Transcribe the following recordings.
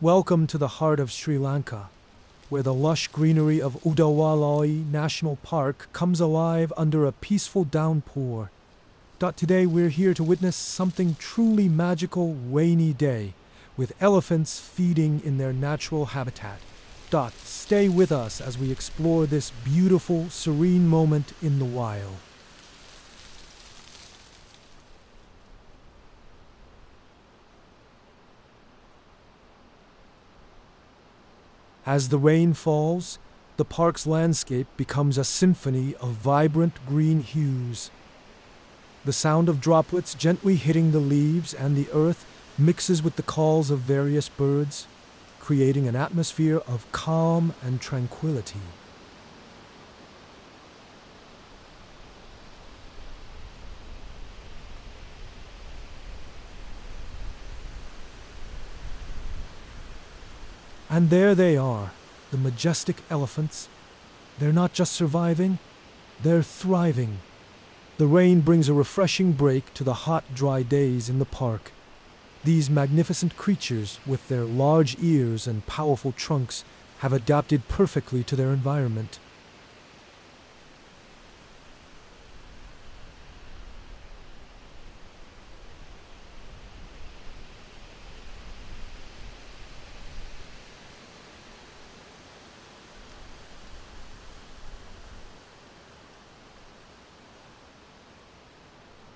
Welcome to the heart of Sri Lanka, where the lush greenery of Udawalawe National Park comes alive under a peaceful downpour. Today we're here to witness something truly magical rainy day, with elephants feeding in their natural habitat. Stay with us as we explore this beautiful, serene moment in the wild. As the rain falls, the park's landscape becomes a symphony of vibrant green hues. The sound of droplets gently hitting the leaves and the earth mixes with the calls of various birds, creating an atmosphere of calm and tranquility. And there they are, the majestic elephants. They're not just surviving, they're thriving. The rain brings a refreshing break to the hot, dry days in the park. These magnificent creatures, with their large ears and powerful trunks, have adapted perfectly to their environment.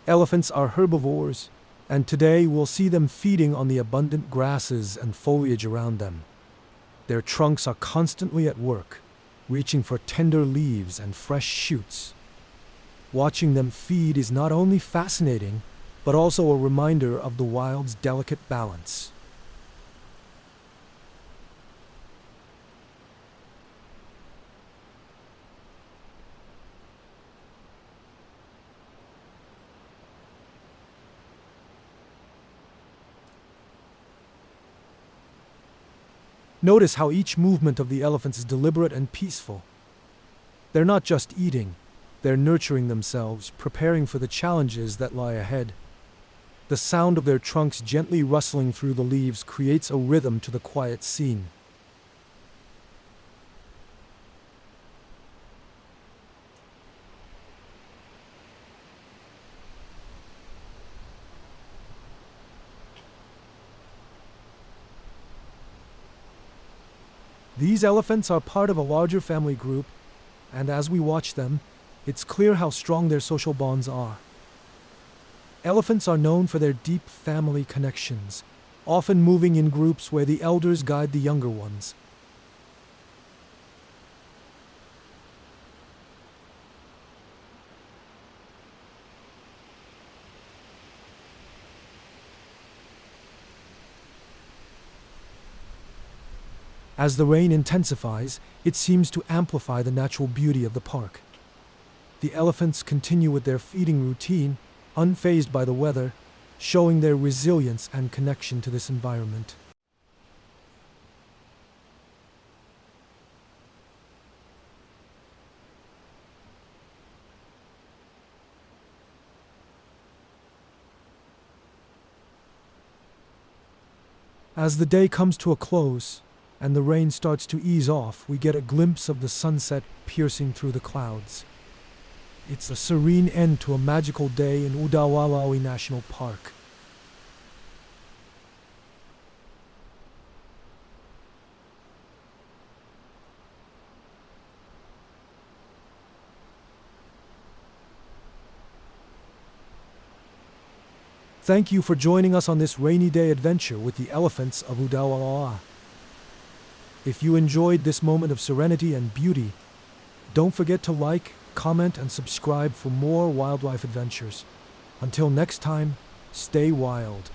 Elephants are herbivores, and today we'll see them feeding on the abundant grasses and foliage around them. Their trunks are constantly at work, reaching for tender leaves and fresh shoots. Watching them feed is not only fascinating, but also a reminder of the wild's delicate balance. Notice how each movement of the elephants is deliberate and peaceful. They're not just eating, they're nurturing themselves, preparing for the challenges that lie ahead. The sound of their trunks gently rustling through the leaves creates a rhythm to the quiet scene. These elephants are part of a larger family group, and as we watch them, it's clear how strong their social bonds are. Elephants are known for their deep family connections, often moving in groups where the elders guide the younger ones. As the rain intensifies, it seems to amplify the natural beauty of the park. The elephants continue with their feeding routine, unfazed by the weather, showing their resilience and connection to this environment. As the day comes to a close, and the rain starts to ease off, we get a glimpse of the sunset piercing through the clouds. It's a serene end to a magical day in Udawalawe National Park. Thank you for joining us on this rainy day adventure with the elephants of Udawalawe. If you enjoyed this moment of serenity and beauty, don't forget to like, comment, and subscribe for more wildlife adventures. Until next time, stay wild.